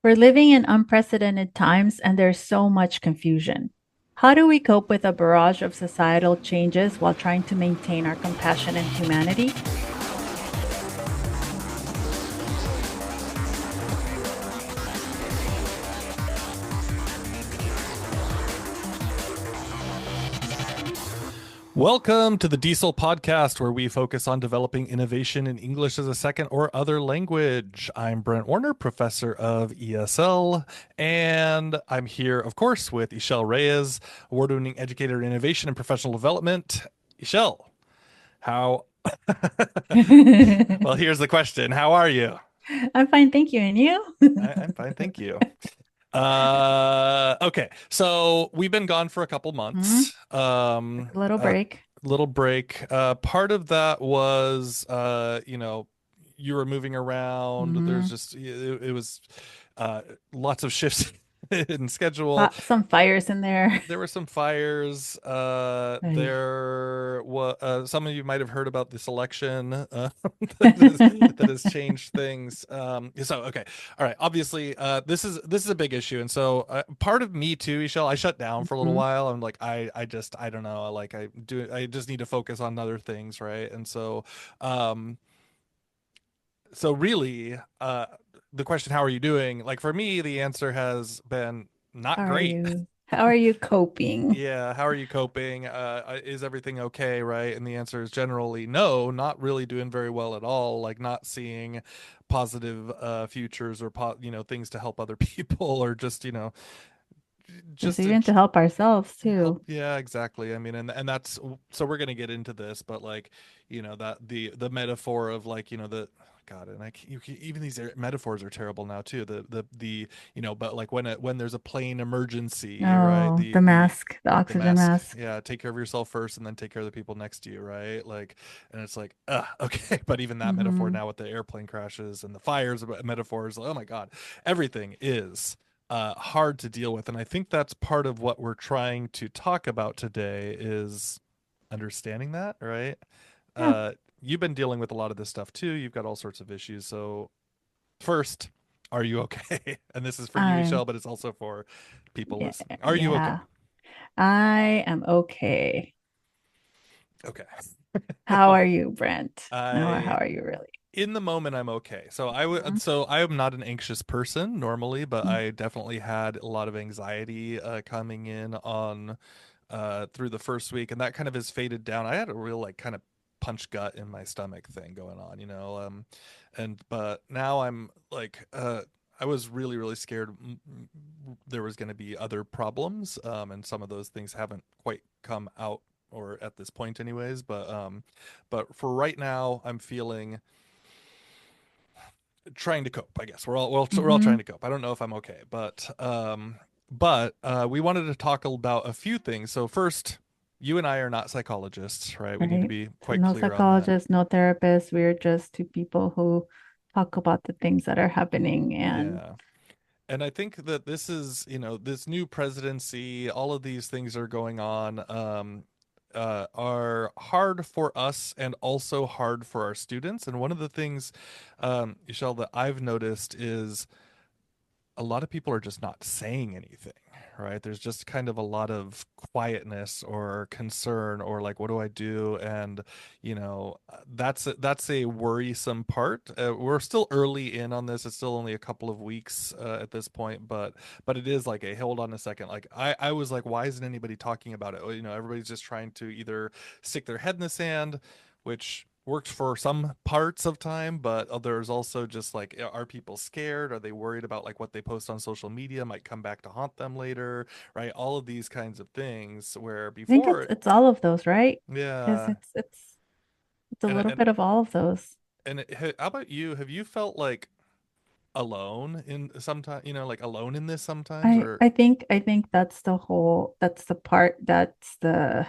We're living in unprecedented times and there's so much confusion. How do we cope with a barrage of societal changes while trying to maintain our compassion and humanity? Welcome to the DIESOL podcast, where we focus on developing innovation in English as a second or other language. I'm Brent Warner, professor of ESL, and I'm here, of course, with Ixchell Reyes, award-winning educator in innovation and professional development. Ixchell, how? Well, here's the question: how are you? I'm fine, thank you. And you? I'm fine, thank you. Okay, so we've been gone for a couple Mhm. months. Took a little break. Little break. Part of that was, you were moving around. There's Mhm. just it was uh, lots of shifts in schedule. Some fires in there. There were some fires. Ay. There was some of you might have heard about this election that has changed things. So okay, all right. Obviously, this is a big issue, and so part of me too, Michelle. I shut down for a little Mhm. while. I'm like, I don't know. Like I just need to focus on other things, right? And um, so really, the question, how are you doing? Like for me, the answer has been not How are great. you? How are you coping? Yeah, how are you coping? Is everything okay, right? And the answer is generally no, not really doing very well at all. Like not seeing positive futures or things to help other people or just, Just just to even to help ourselves help. too. Yeah, exactly. I mean, and that's so we're gonna get into this, but like, that the metaphor of like, the God, and even these metaphors are terrible now too. But like when there's a plane emergency, right? Oh, The the the mask, the the oxygen mask, mask. yeah, take care of yourself first and then take care of the people next to you, right? Like, and it's like, okay. But even that metaphor Hmm. now with the airplane crashes and the fires, metaphors, oh my God, everything is hard to deal with. And I think that's part of what we're trying to talk about today is understanding that, right? Yeah. You've been dealing with a lot of this stuff too. You've got all sorts of issues. So first, are you okay? And this is for you, I'm Michelle, but it's also for people yeah, listening. Are you okay? yeah. I am okay. Okay. How are you, Brent? No, how I are you really? In the moment I'm okay. Mhm. So I am not an anxious person normally, but Mm. I definitely had a lot of anxiety coming in on through the first week, and that kind of has faded down. I had a real like kind of punch gut in my stomach thing going on, and but now I'm like I was really really scared there was going to be other problems, and some of those things haven't quite come out or at this point anyways, but for right now I'm feeling trying to cope. I guess we're all trying Mhm. to cope. I don't know if I'm okay, but we wanted to talk about a few things. So first, you and I are not psychologists, right? We need to Right. be So quite no clear on that. psychologist, no therapist. We're just two people who talk about the things that are happening and Yeah. And I think that this is, this new presidency, all of these things are going on, are hard for us and also hard for our students. And one of the things, Michelle, that I've noticed is a lot of people are just not saying anything, right? There's just kind of a lot of quietness or concern or like, what do I do? And that's a worrisome part. We're still early in on this. It's still only a couple of weeks at this point, but it is like a hold on a second. Like I was like, why isn't anybody talking about it? Well, everybody's just trying to either stick their head in the sand, which works for some parts of time, but there's also just like, are people scared? Are they worried about like what they post on social media might come back to haunt them later, right? All of these kinds of things where I think it's before, it's all of those, right? Because yeah, it's a and little and bit of all of those. how about you? Have you felt like alone in sometimes, like alone in this sometimes, I or I think I think that's the part that's the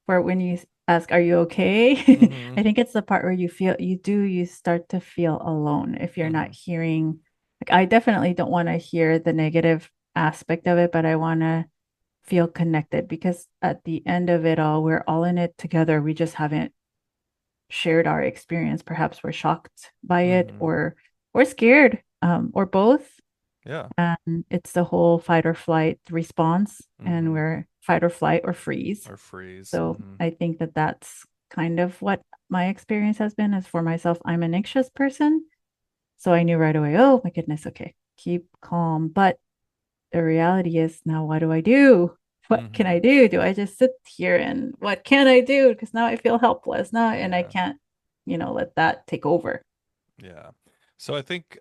where when you ask, are you okay? mm-hmm, I think it's the part where you start to feel alone if you're mm-hmm, not hearing. Like, I definitely don't want to hear the negative aspect of it, but I want to feel connected because at the end of it all, we're all in it together. We just haven't shared our experience. Perhaps we're shocked by it mm-hmm. or we're scared, or both. Yeah. And it's the whole fight or flight response, and Mm-hmm. we're fight or flight or freeze. Or freeze. So Mm-hmm. I think that that's kind of what my experience has been. As for myself, I'm an anxious person. So I knew right away, oh my goodness, okay, keep calm. But the reality is now, what do I do? What can Mm-hmm. I do? Do I just sit here and what can I do? Because now I feel helpless now and I Yeah. can't, let that take over. Yeah. So I think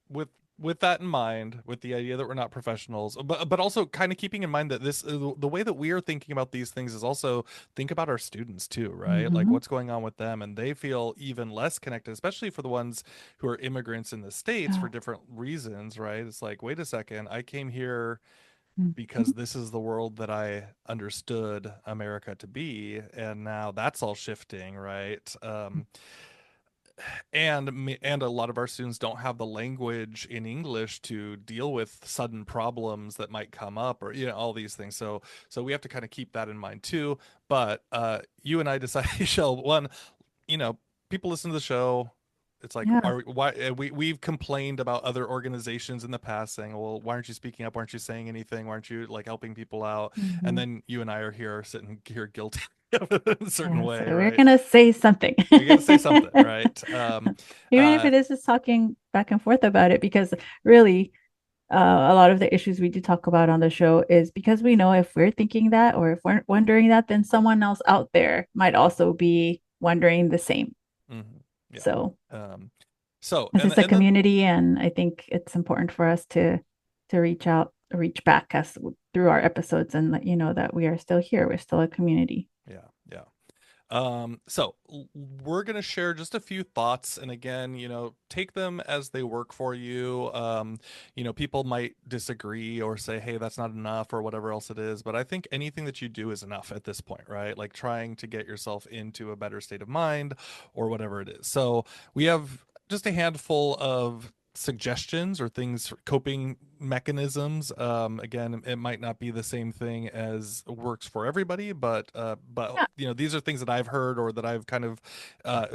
with with that in mind, with the idea that we're not professionals, but also kind of keeping in mind that this the way that we are thinking about these things is also think about our students too, right? Like Mm-hmm. what's going on with them, and they feel even less connected, especially for the ones who are immigrants in the States for Oh. different reasons, right? It's like, wait a second, I came here Mm-hmm. because this is the world that I understood America to be, and now that's all shifting, right? And a lot of our students don't have the language in English to deal with sudden problems that might come up, or all these things. So we have to kind of keep that in mind too. But you and I decided, Shell, one, you know people listen to the show. It's like, Yeah. are why we've complained about other organizations in the past saying, well, why aren't you speaking up, why aren't you saying anything, why aren't you like helping people out? And Mm-hmm. then you and I are here sitting here guilty of it in a certain Yeah. So way, we're right? gonna say something. We got to say something, right? Even if uh it is just talking back and forth about it, because really, a lot of the issues we do talk about on the show is because we know if we're thinking that or if we're wondering that, then someone else out there might also be wondering the same. mhm, yeah. So um so this and is a and then community, and I think it's important for us to reach out, reach back us through our episodes, and let you know that we are still here. We're still a community. yeah, yeah. So we're gonna share just a few thoughts, and again, take them as they work for you. People might disagree or say, "Hey, that's not enough," or whatever else it is. But I think anything that you do is enough at this point, right? Like trying to get yourself into a better state of mind, or whatever it is. So we have just a handful of suggestions or things, coping mechanisms. Again, it might not be the same thing as works for everybody, but Yeah, these are things that I've heard or that I've kind of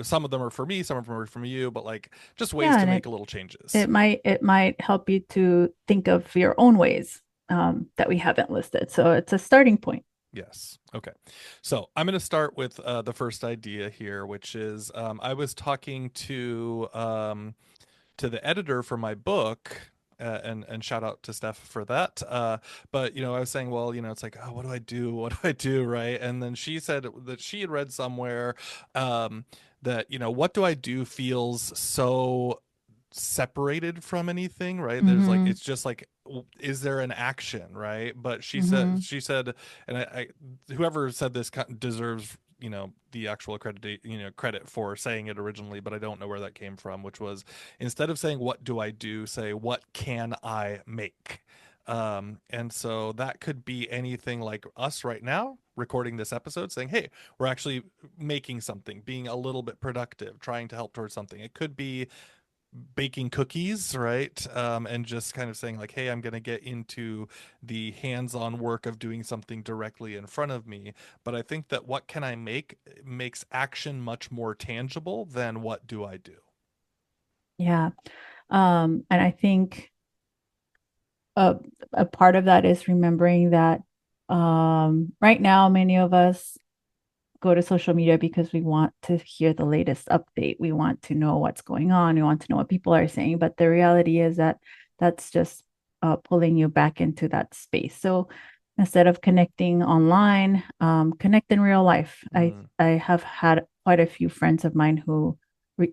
some of them are for me, some of them are for you, but like just ways yeah, to and make a little changes. it might help you to think of your own ways that we haven't listed. So it's a starting point. Yes. Okay. So I'm going to start with the first idea here, which is I was talking to the editor for my book. And shout out to Steph for that. But I was saying, well, it's like, oh, what do I do? What do I do? Right. And then she said that she had read somewhere um, that, what do I do feels so separated from anything, right? There's like, Mm-hmm. it's just like, is there an action, right? But she said, Mm-hmm. she said, and whoever said this deserves, the actual credit for saying it originally, but I don't know where that came from, which was, instead of saying what do I do, say what can I make. And so that could be anything like us right now recording this episode saying, hey, we're actually making something, being a little bit productive, trying to help towards something. It could be baking cookies, right? And just kind of saying like, hey, I'm going to get into the hands-on work of doing something directly in front of me. But I think that what can I make makes action much more tangible than what do I do. Yeah. And I think a, a part of that is remembering that right now, many of us go to social media because we want to hear the latest update. We want to know what's going on. We want to know what people are saying. But the reality is that that's just pulling you back into that space. So instead of connecting online, connect in real life. I Mm, I have had quite a few friends of mine who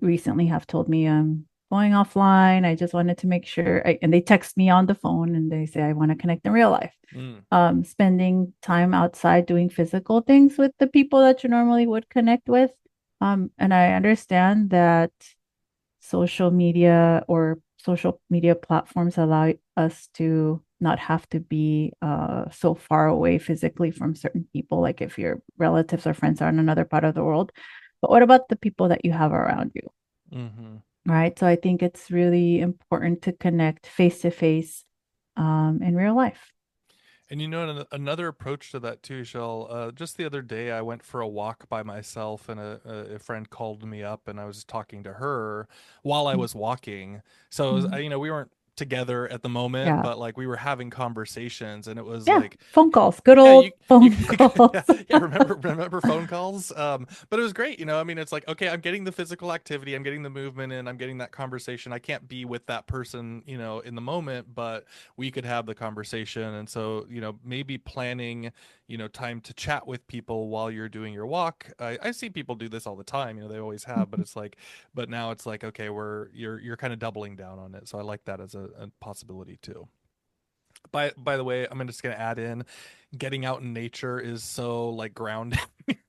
recently have told me I'm going offline. I just wanted to make sure, and they text me on the phone and they say I want to connect in real life. mm, Spending time outside doing physical things with the people that you normally would connect with. And I understand that social media or social media platforms allow us to not have to be so far away physically from certain people, like if your relatives or friends are in another part of the world. But what about the people that you have around you? mm-hmm. Right. So I think it's really important to connect face to face in real life. And another approach to that too, Shell. Just the other day, I went for a walk by myself, and a friend called me up, and I was talking to her while I was walking. So it was, Mhm. we weren't together at the moment, Yeah. but like we were having conversations, and it was Yeah. like, Phone calls. Good yeah, old you phone yeah, calls. yeah, remember phone calls. But it was great, I mean, it's like, okay, I'm getting the physical activity, I'm getting the movement, and I'm getting that conversation. I can't be with that person, in the moment, but we could have the conversation. And so, maybe planning, time to chat with people while you're doing your walk. I see people do this all the time, they always have, but it's like, but now it's like, okay, you're kind of doubling down on it. So I like that as a possibility too. By the way, I'm just gonna add in, getting out in nature is so like grounding.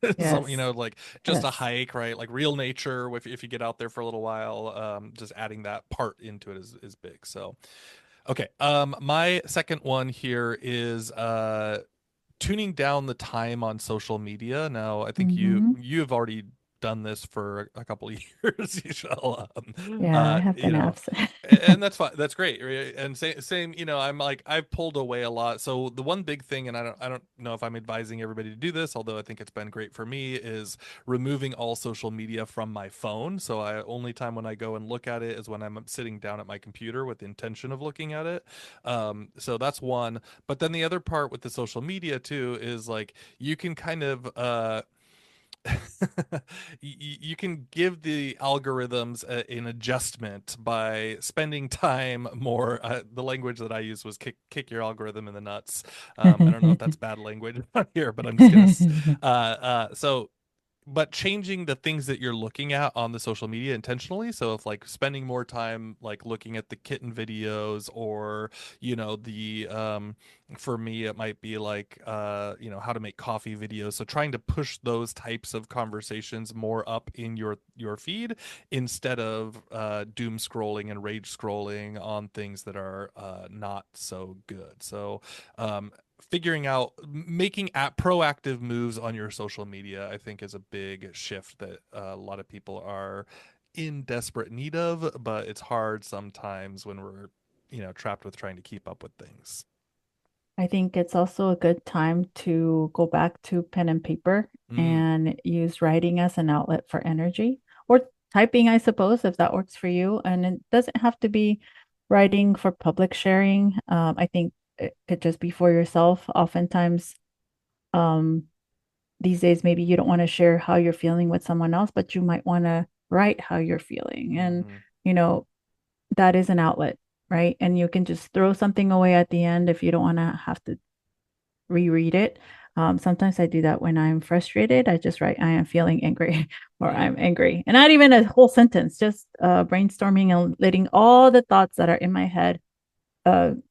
So, Yes. like just a Yes. hike, right? Like real nature. If you get out there for a little while, just adding that part into it is big. So, okay. My second one here is tuning down the time on social media. Now, I think Hmm. you've already done this for a couple of years. You shall, Yeah, I have been absent. and that's fine. That's great. Right? And same. I'm like, I've pulled away a lot. So the one big thing, and I don't know if I'm advising everybody to do this, although I think it's been great for me, is removing all social media from my phone. So I only time when I go and look at it is when I'm sitting down at my computer with the intention of looking at it. So that's one. But then the other part with the social media too is like you can kind of you can give the algorithms an adjustment by spending time more. The language that I use was kick your algorithm in the nuts. I don't know if that's bad language on here, but I'm just gonna. So but changing the things that you're looking at on the social media intentionally. So if like spending more time like looking at the kitten videos, or the for me it might be like how to make coffee videos. So trying to push those types of conversations more up in your feed, instead of doom scrolling and rage scrolling on things that are not so good. So figuring out, making proactive moves on your social media, I think is a big shift that a lot of people are in desperate need of, but it's hard sometimes when we're trapped with trying to keep up with things. I think it's also a good time to go back to pen and paper Mm, and use writing as an outlet for energy, or typing, I suppose, if that works for you. And it doesn't have to be writing for public sharing. I think it could just be for yourself. Oftentimes, um, these days, maybe you don't want to share how you're feeling with someone else, but you might want to write how you're feeling. And, hmm you know, that is an outlet, right? And you can just throw something away at the end if you don't want to have to reread it. Sometimes I do that when I'm frustrated. I just write, I am feeling angry or mm, I'm angry. And not even a whole sentence, just brainstorming and letting all the thoughts that are in my head,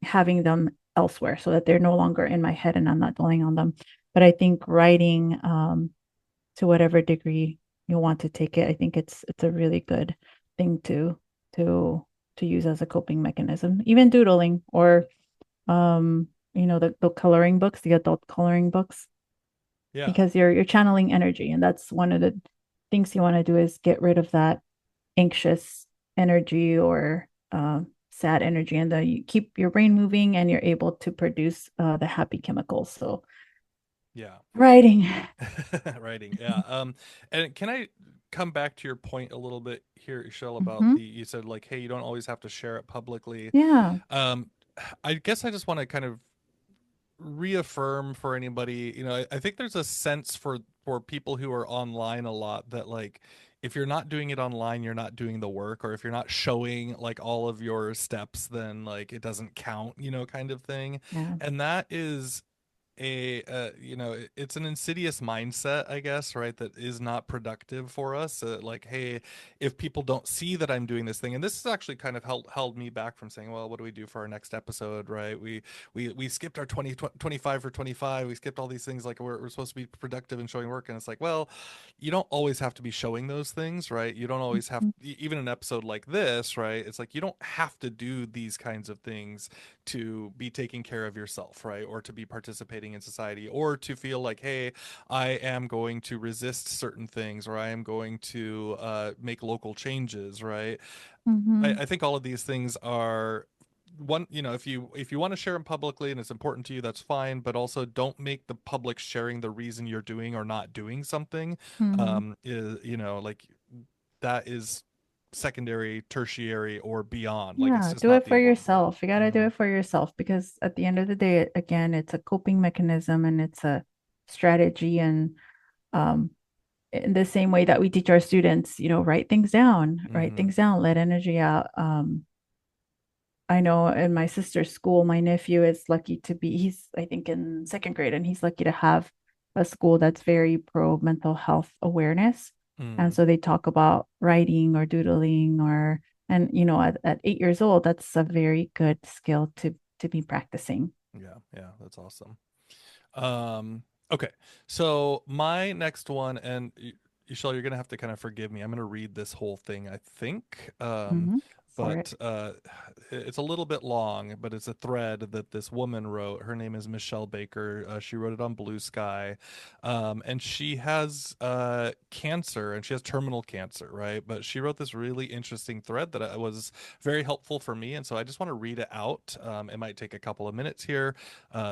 having them elsewhere so that they're no longer in my head and I'm not dwelling on them. But I think writing, to whatever degree you want to take it, I think it's a really good thing to to use as a coping mechanism. Even doodling or the coloring books, the adult coloring books, yeah. because you're channeling energy, and that's one of the things you want to do is get rid of that anxious energy or sad energy, and then you keep your brain moving and you're able to produce the happy chemicals. So Yeah. writing. Writing, yeah. And can I come back to your point a little bit here, Shell, about Hmm. you said like, hey, you don't always have to share it publicly. Yeah. um I guess I just want to kind of reaffirm for anybody, I think there's a sense for people who are online a lot that like, if you're not doing it online, you're not doing the work, or if you're not showing like all of your steps, then like it doesn't count, kind of thing. Yeah. And that is it's an insidious mindset, I guess, right, that is not productive for us. Like, hey, if people don't see that I'm doing this thing, and this has actually kind of held me back from saying, well, what do we do for our next episode, right? We skipped our 25 for 25. We skipped all these things, like we're supposed to be productive and showing work, and it's like, well, you don't always have to be showing those things, right? You don't always have, Mhm. even an episode like this, right? It's like you don't have to do these kinds of things to be taking care of yourself, right? Or to be participating in society, or to feel like, hey, I am going to resist certain things, or I am going to make local changes, right? I, Mhm. I think all of these things are one, if you want to share them publicly and it's important to you, that's fine, but also don't make the public sharing the reason you're doing or not doing something. Mhm. Like that is secondary, tertiary, or beyond. Like it's Yeah, just do not it the for environment. yourself. You got to do Hmm. it for yourself because at the end of the day, again, it's a coping mechanism and it's a strategy. And um, in the same way that we teach our students, write Hmm. things down, let energy out. I know in my sister's school, my nephew is lucky to be, he's, I think, in second grade, and he's lucky to have a school that's very pro mental health awareness. And Mm. so they talk about writing or doodling and at 8 years old, that's a very good skill to be practicing. Yeah, yeah, that's awesome. Um, okay, so my next one, and Michelle, you're gonna have to kind of forgive me. I'm gonna read this whole thing, I think. Hmm. For it. But it's a little bit long, but it's a thread that this woman wrote. Her name is Michelle Baker. She wrote it on Blue Sky, and she has cancer, and she has terminal cancer, right? But she wrote this really interesting thread that was very helpful for me, and so I just want to read it out. It might take a couple of minutes here,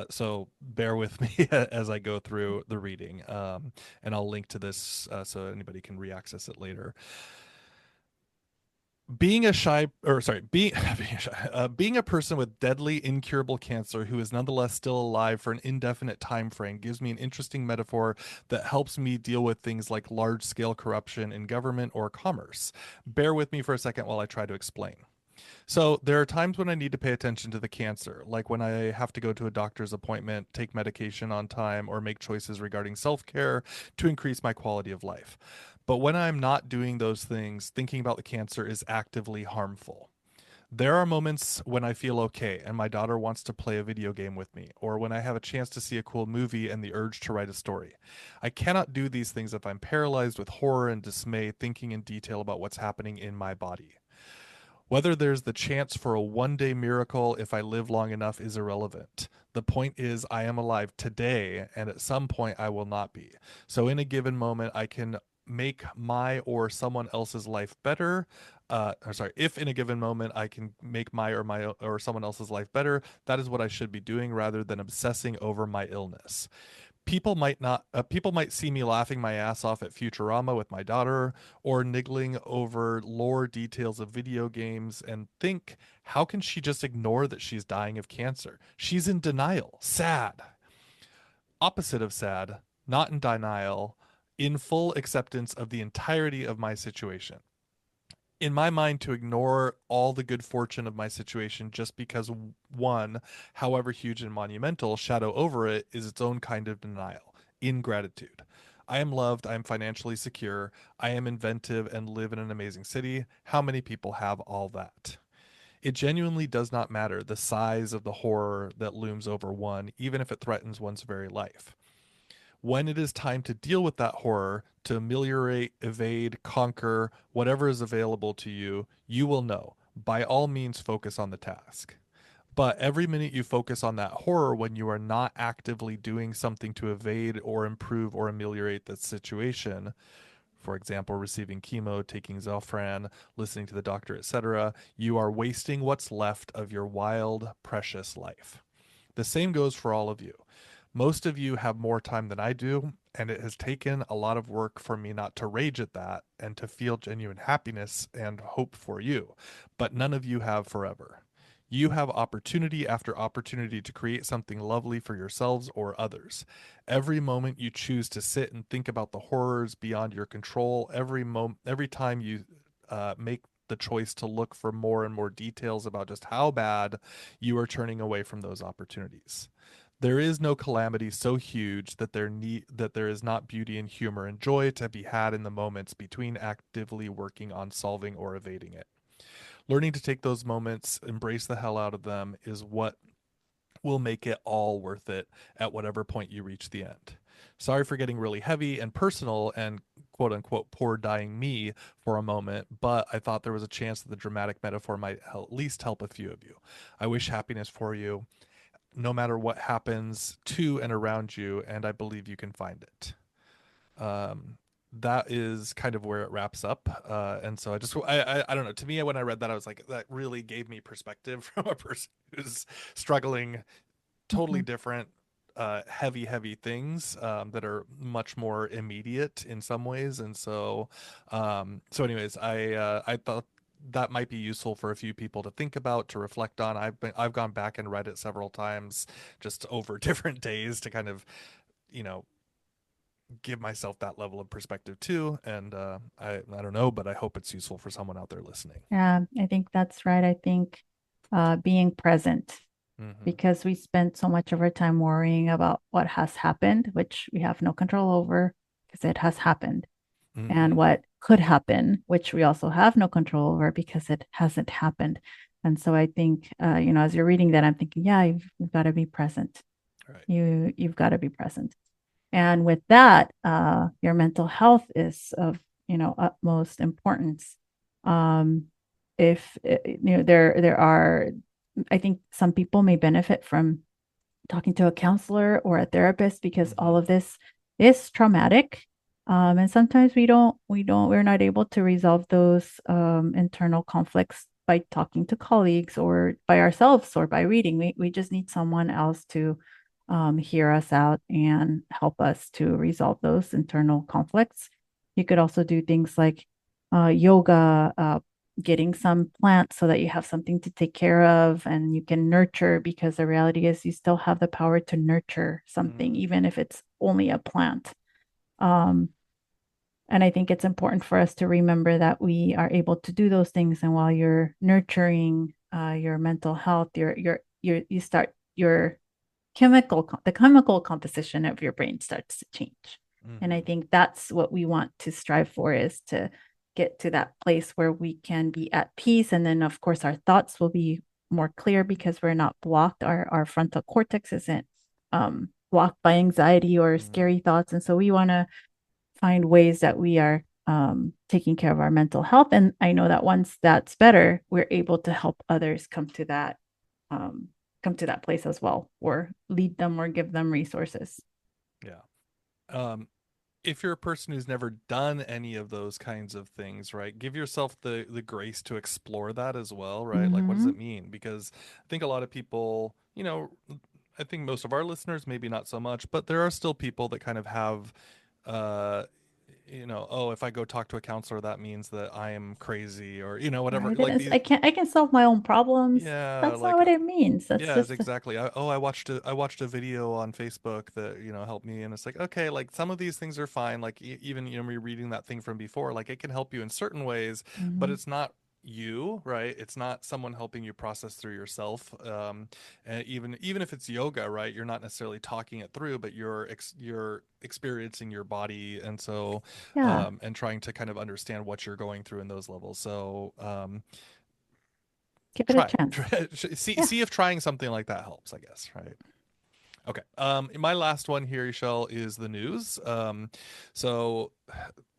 so bear with me as I go through the reading, and I'll link to this so anybody can reaccess it later. Being a shy, or sorry, being being a person with deadly, incurable cancer who is nonetheless still alive for an indefinite time frame gives me an interesting metaphor that helps me deal with things like large-scale corruption in government or commerce. Bear with me for a second while I try to explain. So there are times when I need to pay attention to the cancer, like when I have to go to a doctor's appointment, take medication on time, or make choices regarding self care to increase my quality of life. But when I'm not doing those things, thinking about the cancer is actively harmful. There are moments when I feel okay and my daughter wants to play a video game with me, or when I have a chance to see a cool movie and the urge to write a story. I cannot do these things if I'm paralyzed with horror and dismay, thinking in detail about what's happening in my body. Whether there's the chance for a 1 day miracle if I live long enough is irrelevant. The point is, I am alive today, and at some point I will not be. So, in a given moment, I can make my or someone else's life better. Or sorry, if in a given moment I can make my or someone else's life better, that is what I should be doing rather than obsessing over my illness. People might see me laughing my ass off at Futurama with my daughter or niggling over lore details of video games and think, how can she just ignore that she's dying of cancer? She's in denial, sad. Opposite of sad, not in denial, in full acceptance of the entirety of my situation. In my mind, to ignore all the good fortune of my situation just because one, however huge and monumental, shadow over it is its own kind of denial, ingratitude. I am loved, I am financially secure, I am inventive and live in an amazing city. How many people have all that? It genuinely does not matter the size of the horror that looms over one, even if it threatens one's very life. When it is time to deal with that horror, to ameliorate, evade, conquer whatever is available to you, you will know. By all means, focus on the task. But every minute you focus on that horror when you are not actively doing something to evade or improve or ameliorate the situation, for example, receiving chemo, taking Zofran, listening to the doctor, etc., you are wasting what's left of your wild, precious life. The same goes for all of you. Most of you have more time than I do, and it has taken a lot of work for me not to rage at that and to feel genuine happiness and hope for you. But none of you have forever. You have opportunity after opportunity to create something lovely for yourselves or others. Every moment you choose to sit and think about the horrors beyond your control, every time you make the choice to look for more and more details about just how bad, you are turning away from those opportunities. There is no calamity so huge that there is not beauty and humor and joy to be had in the moments between actively working on solving or evading it. Learning to take those moments, embrace the hell out of them, is what will make it all worth it at whatever point you reach the end. Sorry for getting really heavy and personal and quote unquote poor dying me for a moment, but I thought there was a chance that the dramatic metaphor might at least help a few of you. I wish happiness for you no matter what happens to and around you, and I believe you can find it. Um, that is kind of where it wraps up. And so I don't know. To me, when I read that, I was like, that really gave me perspective from a person who's struggling totally Mhm. different heavy things that are much more immediate in some ways. And so anyways, I thought that might be useful for a few people to think about, to reflect on. I've gone back and read it several times just over different days to kind of, you know, give myself that level of perspective too. And I don't know, but I hope it's useful for someone out there listening. Yeah, I think that's right. I think being present, Mm-hmm. because we spend so much of our time worrying about what has happened, which we have no control over because it has happened, and Mm-hmm. what could happen, which we also have no control over because it hasn't happened. And so I think, as you're reading that, I'm thinking, yeah, you've got to be present. Right. You've got to be present. And with that, your mental health is of utmost importance. Um, if there are, I think some people may benefit from talking to a counselor or a therapist because all Mm-hmm. of this is traumatic. And sometimes we're not able to resolve those internal conflicts by talking to colleagues or by ourselves or by reading. We just need someone else to hear us out and help us to resolve those internal conflicts. You could also do things like yoga, getting some plants so that you have something to take care of and you can nurture, because the reality is you still have the power to nurture something, Mm-hmm. even if it's only a plant. Um, and I think it's important for us to remember that we are able to do those things. And while you're nurturing your mental health, you start the chemical composition of your brain starts to change. And I Mm-hmm. think that's what we want to strive for, is to get to that place where we can be at peace. And then of course our thoughts will be more clear because we're not blocked. Our frontal cortex isn't blocked by anxiety or Mm-hmm. scary thoughts. And so we want to find ways that we are taking care of our mental health. And I know that once that's better, we're able to help others um, come to that place as well, or lead them or give them resources. Yeah. Um, if you're a person who's never done any of those kinds of things, right, give yourself the grace to explore that as well, right? Like, what does Mm-hmm. it mean? Because I think a lot of people, I think most of our listeners, maybe not so much, but there are still people that kind of have, uh, oh, if I go talk to a counselor, that means that I am crazy, or whatever. Right. Like It's, these, I can solve my own problems. yeah, That's not like what it means. That's yeah, it's just exactly. I watched a video on Facebook that helped me, and it's like, okay, like some of these things are fine. Like even me reading that thing from before, like it can help you in certain ways, but mm-hmm. it's not you, right? It's not someone helping you process through yourself. And even if it's yoga, right? You're not necessarily talking it through, but you're experiencing your body, and so Yeah, and trying to kind of understand what you're going through in those levels. So give it a try it. chance. see Yeah. see if trying something like that helps, I guess, right? Okay. My last one here, Michelle, is the news. So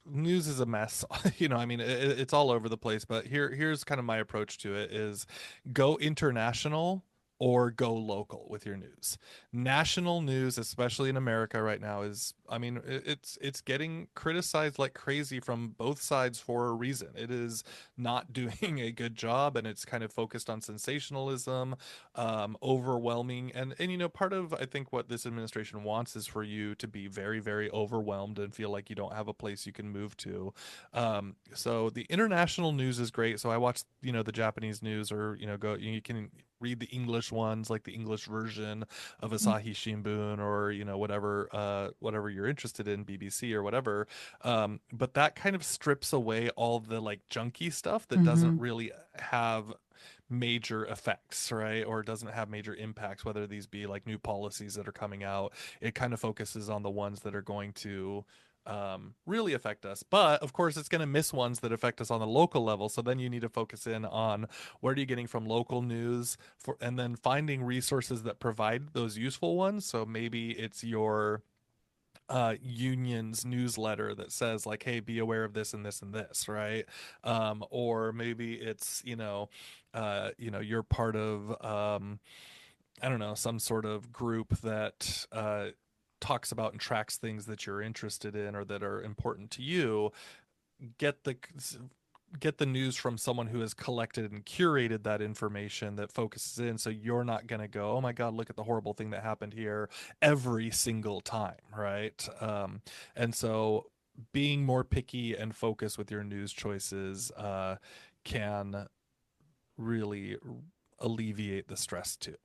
news is a mess. I mean, it's all over the place. But here's kind of my approach to it: is go international or go local with your news. National news, especially in America right now, is, I mean, it's getting criticized like crazy from both sides for a reason. It is not doing a good job, and it's kind of focused on sensationalism, overwhelming, and part of, I think, what this administration wants is for you to be very, very overwhelmed and feel like you don't have a place you can move to. So the international news is great. So I watch the Japanese news, or go, you can read the English ones, like the English version of Asahi Shimbun, or whatever you're interested in, BBC or whatever. But that kind of strips away all the like junky stuff that doesn't Mm-hmm. really have major effects, right? Or doesn't have major impacts, whether these be like new policies that are coming out. It kind of focuses on the ones that are going to really affect us. But of course, it's going to miss ones that affect us on the local level. So then you need to focus in on what are you getting from local news, and then finding resources that provide those useful ones. So maybe it's your union's newsletter that says like, hey, be aware of this and this and this, right? Or maybe it's you're part of I don't know, some sort of group that talks about and tracks things that you're interested in or that are important to you. Get the get the news from someone who has collected and curated that information that focuses in, so you're not going to go, oh my god, look at the horrible thing that happened here every single time, right? And so being more picky and focused with your news choices can really alleviate the stress too.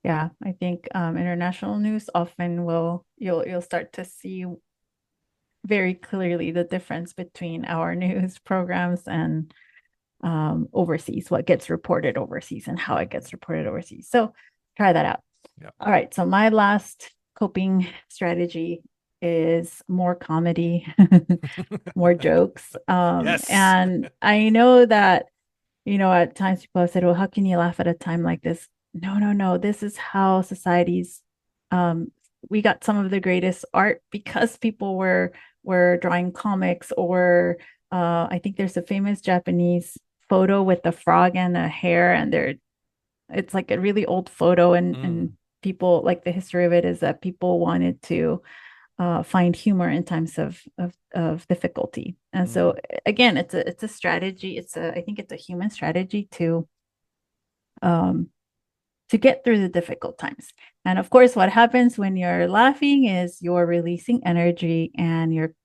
Yeah, I think international news often will you'll start to see very clearly the difference between our news programs and overseas, what gets reported overseas and how it gets reported overseas. So try that out. Yeah. All right. So my last coping strategy is more comedy, more jokes. Yes. And I know that, at times people have said, well, how can you laugh at a time like this? No, no, no. This is how societies, um, we got some of the greatest art because people were drawing comics or I think there's a famous Japanese photo with the frog and a hare, and it's like a really old photo, and Mm, people like the history of it is that people wanted to find humor in times of difficulty. And mm, so again, it's a strategy. I think it's a human strategy um, to get through the difficult times. And of course, what happens when you're laughing is you're releasing energy, and your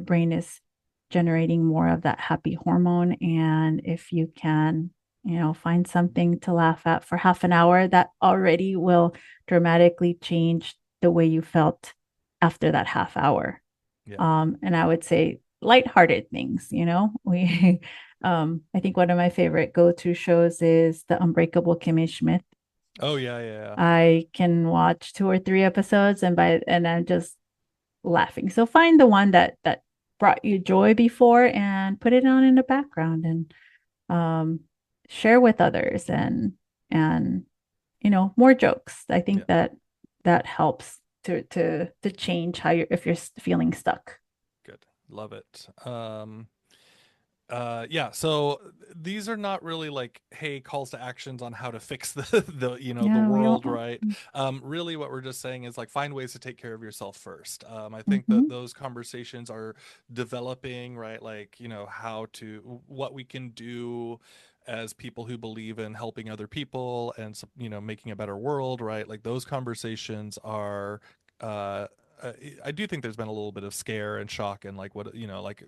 brain is generating more of that happy hormone. And if you can, find something to laugh at for half an hour, that already will dramatically change the way you felt after that half hour. yeah. And I would say lighthearted things, we I think one of my favorite go-to shows is The Unbreakable Kimmy Schmidt. Oh yeah, yeah, I can watch 2 or 3 episodes and I'm just laughing. So find the one that brought you joy before and put it on in the background and um share with others and more jokes. I yeah. think that helps to change how you're if you're feeling stuck. Good. Love it. Yeah, so these are not really like, hey, calls to actions on how to fix the Yeah, we don't. world, right? Really what we're just saying is like find ways to take care of yourself first. I think that Mm-hmm, those conversations are developing, right? Like, how to what we can do as people who believe in helping other people and making a better world, right? Like those conversations are uh I do think there's been a little bit of scare and shock and like what like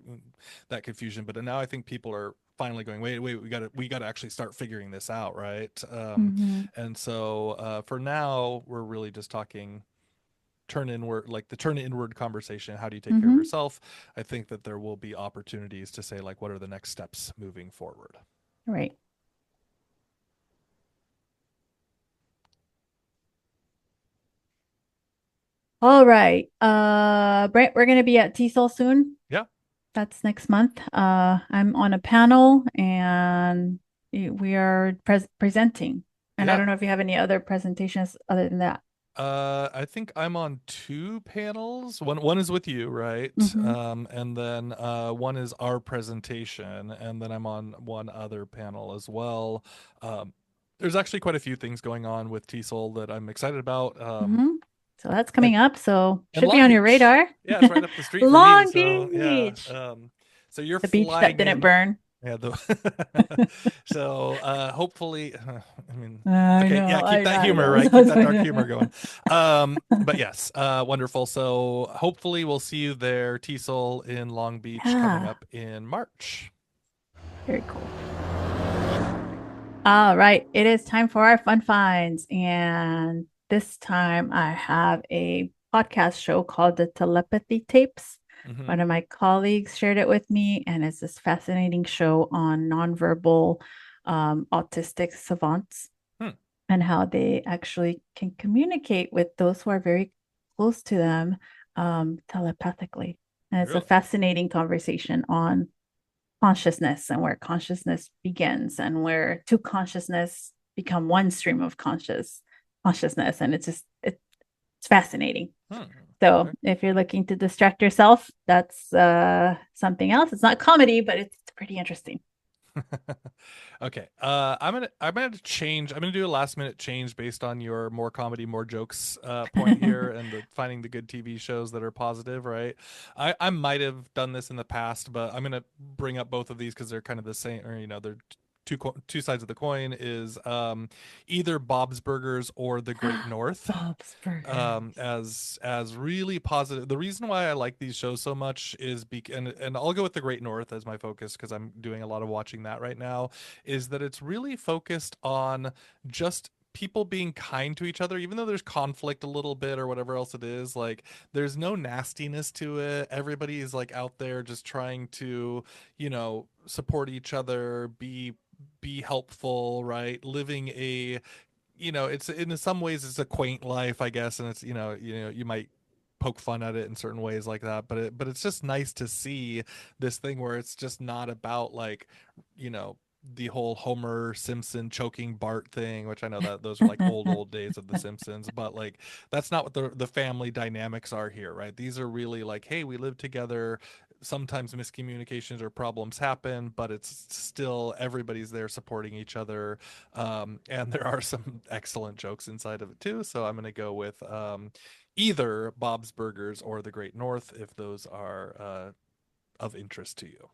that confusion, but now I think people are finally going, wait, we gotta actually start figuring this out, right? mm-hmm, And so for now we're really just talking turn inward conversation. How do you take care of mm-hmm. yourself? I think that there will be opportunities to say like what are the next steps moving forward. Right. All right. Brent, we're gonna be at TESOL soon. Yeah. That's next month. I'm on a panel and we are presenting. And I Yeah. don't know if you have any other presentations other than that. I think I'm on two panels. One is with you, right? Mm-hmm. And then one is our presentation, and then I'm on one other panel as well. Um, there's actually quite a few things going on with TESOL that I'm excited about. Mm-hmm. So that's And coming up. So and should be Long on your Beach. radar. Yeah, it's right up the street from me. Long So yeah. Beach, So you're the beach that flying didn't in. burn. Yeah. So hopefully, I mean, I okay, yeah, know, keep I that know, I humor, know. right? Keep that dark humor going. But yes, wonderful. So hopefully we'll see you there, TESOL in Long Beach coming Yeah, up in March. very cool. All right, it is time for our fun finds. And this time I have a podcast show called The Telepathy Tapes. Mm-hmm. One of my colleagues shared it with me, and it's this fascinating show on nonverbal autistic savants Hmm. and how they actually can communicate with those who are very close to them telepathically. And it's a Really? fascinating conversation on consciousness and where consciousness begins and where two consciousness become one stream of consciousness. And it's fascinating. Hmm. So Okay. if you're looking to distract yourself, that's something else. It's not comedy, but it's pretty interesting. Okay. I'm gonna change. I'm gonna do a last minute change based on your more comedy, more jokes point here, and the finding the good TV shows that are positive. Right. I might have done this in the past, but I'm gonna bring up both of these because they're kind of the same, or they're two sides of the coin. Is either Bob's Burgers or the Great North, Bob's Burgers. as really positive. The reason why I like these shows so much is and I'll go with the Great North as my focus because I'm doing a lot of watching that right now, is that it's really focused on just people being kind to each other, even though there's conflict a little bit or whatever else it is. Like, there's no nastiness to it. Everybody is like out there just trying to, support each other, be helpful, right? Living a, it's in some ways it's a quaint life, I guess, and it's, you might poke fun at it in certain ways like that, but it's just nice to see this thing where it's just not about like, you know the whole Homer Simpson choking Bart thing, which I know that those are like old days of the Simpsons, but like that's not what the family dynamics are here, right? These are really like, hey, we live together. Sometimes miscommunications or problems happen, but it's still everybody's there supporting each other. And there are some excellent jokes inside of it too. So I'm going to go with either Bob's Burgers or the Great North if those are of interest to you.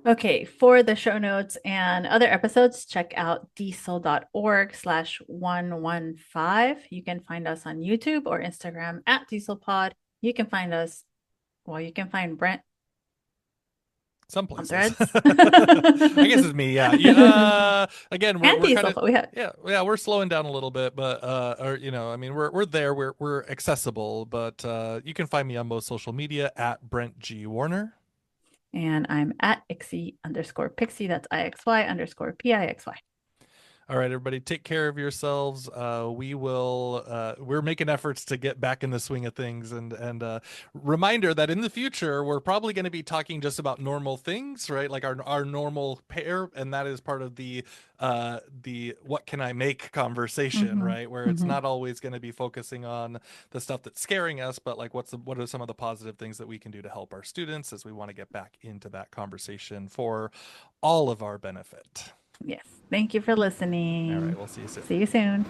Okay, for the show notes and other episodes, check out diesel.org/115. You can find us on YouTube or Instagram at dieselpod. You can find us, well, you can find Brent Some on places. Threads. I guess it's me. Yeah. Yeah. Again, we're And we're kind Diesel, of, but we have, yeah, we're slowing down a little bit, but or I mean, we're there. We're accessible, but you can find me on most social media at Brent G Warner. and I'm at Ixie_Pixie. That's IXY_PIXY. All right, everybody, take care of yourselves. We're making efforts to get back in the swing of things, and reminder that in the future we're probably going to be talking just about normal things, right? Like our normal pair, and that is part of the what can I make conversation, Mm-hmm. right? Where it's Mm-hmm. not always going to be focusing on the stuff that's scaring us, but like what are some of the positive things that we can do to help our students as we want to get back into that conversation for all of our benefit. Yes. Thank you for All right, listening. we'll see you soon. See you soon.